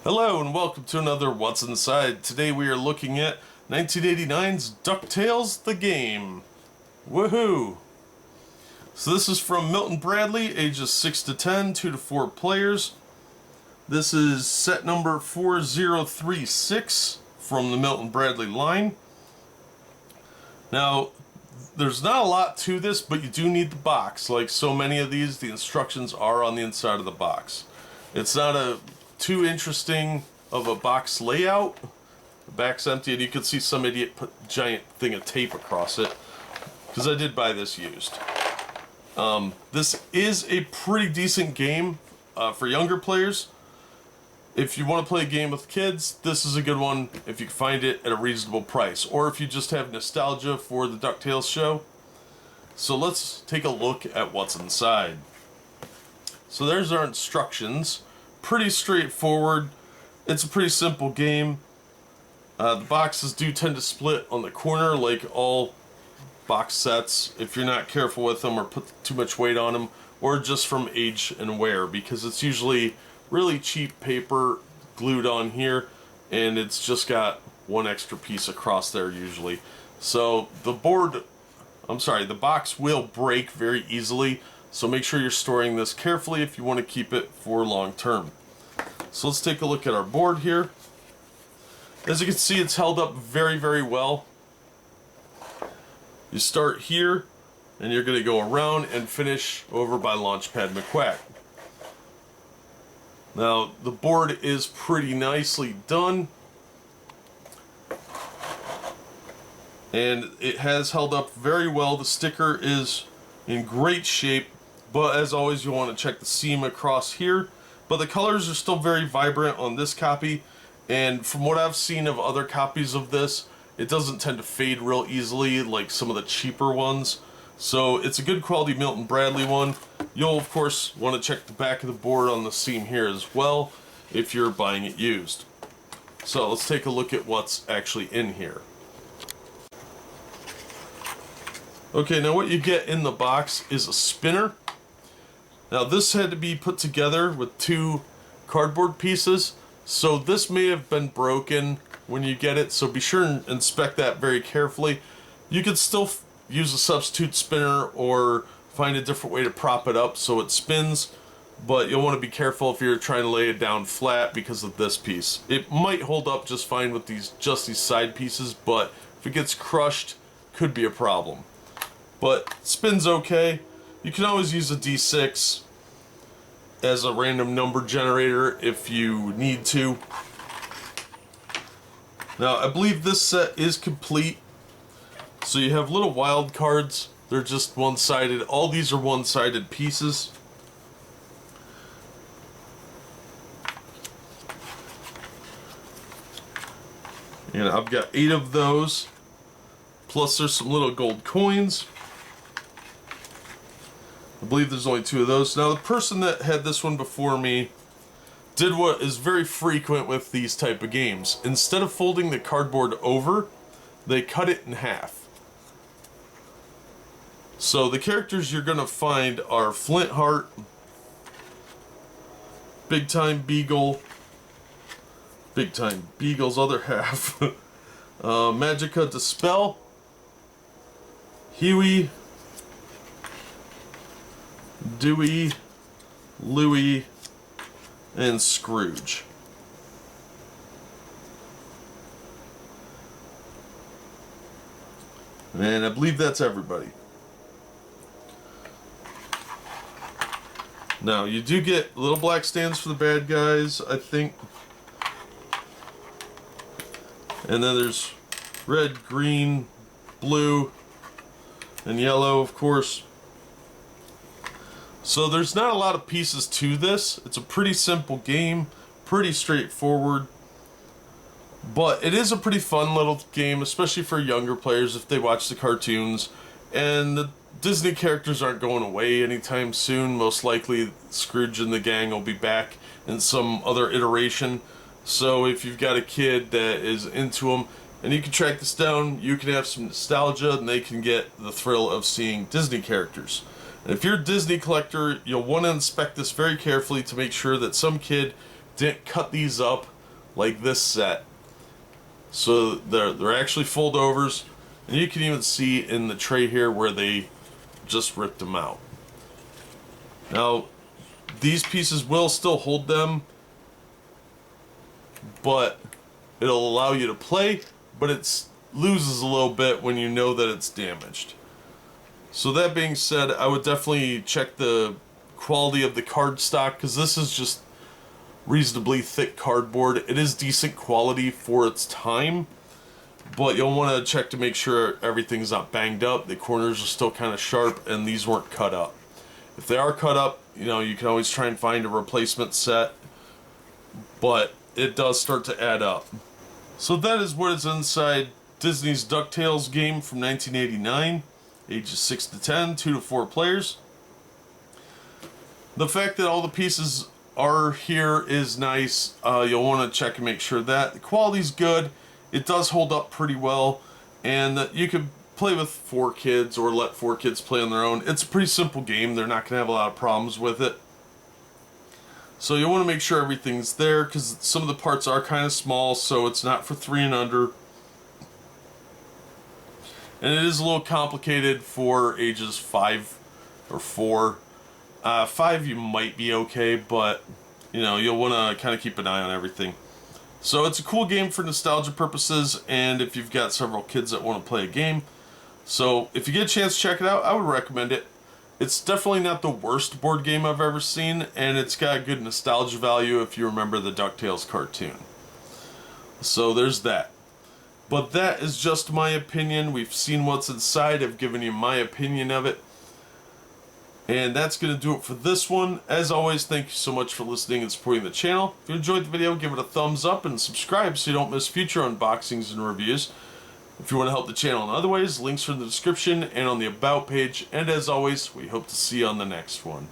Hello and welcome to another What's Inside. Today we are looking at 1989's DuckTales the game. Woohoo! So this is from Milton Bradley, ages 6 to 10, 2 to 4 players. This is set number 4036 from the Milton Bradley line. Now, there's not a lot to this, but you do need the box. Like so many of these, the instructions are on the inside of the box. It's not a too interesting of a box layout. The back's empty, and you can see some idiot put a giant thing of tape across it, because I did buy this used. This is a pretty decent game for younger players. If you want to play a game with kids, this is a good one if you can find it at a reasonable price, or if you just have nostalgia for the DuckTales show. So let's take a look at what's inside. So there's our instructions. Pretty straightforward. It's a pretty simple game. The boxes do tend to split on the corner like all box sets if you're not careful with them or put too much weight on them, or just from age and wear, because it's usually really cheap paper glued on here and it's just got one extra piece across there usually. So the box will break very easily. So make sure you're storing this carefully if you want to keep it for long term. So let's take a look at our board here. As you can see, it's held up very, very well. You start here and you're going to go around and finish over by Launchpad McQuack. Now the board is pretty nicely done, and it has held up very well. The sticker is in great shape. But as always, you want to check the seam across here. But the colors are still very vibrant on this copy. And from what I've seen of other copies of this, it doesn't tend to fade real easily like some of the cheaper ones. So it's a good quality Milton Bradley one. You'll of course want to check the back of the board on the seam here as well if you're buying it used. So let's take a look at what's actually in here. Okay, now what you get in the box is a spinner. Now this had to be put together with 2 cardboard pieces, so this may have been broken when you get it, so be sure and inspect that very carefully. You could still use a substitute spinner or find a different way to prop it up so it spins, but you'll want to be careful if you're trying to lay it down flat because of this piece. It might hold up just fine with these side pieces, but if it gets crushed, could be a problem. But spins okay. You can always use a D6 as a random number generator if you need to. Now, I believe this set is complete. So you have little wild cards. They're just one-sided. All these are one-sided pieces. And I've got 8 of those. Plus there's some little gold coins. I believe there's only 2 of those. Now the person that had this one before me did what is very frequent with these type of games. Instead of folding the cardboard over, they cut it in half. So the characters you're gonna find are Flintheart, Big Time Beagle, Big Time Beagle's other half, Magica Dispel, Huey, Dewey, Louie, and Scrooge. And I believe that's everybody. Now, you do get little black stands for the bad guys, I think. And then there's red, green, blue, and yellow, of course. So there's not a lot of pieces to this. It's a pretty simple game, pretty straightforward. But it is a pretty fun little game, especially for younger players if they watch the cartoons. And the Disney characters aren't going away anytime soon. Most likely Scrooge and the gang will be back in some other iteration. So if you've got a kid that is into them and you can track this down, you can have some nostalgia and they can get the thrill of seeing Disney characters. And if you're a Disney collector, you'll want to inspect this very carefully to make sure that some kid didn't cut these up like this set. So they're actually foldovers, and you can even see in the tray here where they just ripped them out. Now, these pieces will still hold them, but it'll allow you to play, but it loses a little bit when you know that it's damaged. So that being said, I would definitely check the quality of the cardstock, because this is just reasonably thick cardboard. It is decent quality for its time, but you'll want to check to make sure everything's not banged up, the corners are still kind of sharp, and these weren't cut up. If they are cut up, you know, you can always try and find a replacement set, but it does start to add up. So that is what is inside Disney's DuckTales game from 1989, ages 6 to 10, 2 to 4 players. The fact that all the pieces are here is nice. You'll want to check and make sure that the quality's good. It does hold up pretty well, and that you could play with 4 kids or let 4 kids play on their own. It's a pretty simple game. They're not going to have a lot of problems with it. So you want to make sure everything's there, because some of the parts are kind of small, so it's not for 3 and under. And it is a little complicated for ages 5 or 4. 5 you might be okay, but you know, you'll want to kind of keep an eye on everything. So it's a cool game for nostalgia purposes, and if you've got several kids that want to play a game. So if you get a chance to check it out, I would recommend it. It's definitely not the worst board game I've ever seen, and it's got a good nostalgia value if you remember the DuckTales cartoon. So there's that. But that is just my opinion. We've seen what's inside. I've given you my opinion of it. And that's going to do it for this one. As always, thank you so much for listening and supporting the channel. If you enjoyed the video, give it a thumbs up and subscribe so you don't miss future unboxings and reviews. If you want to help the channel in other ways, links are in the description and on the About page. And as always, we hope to see you on the next one.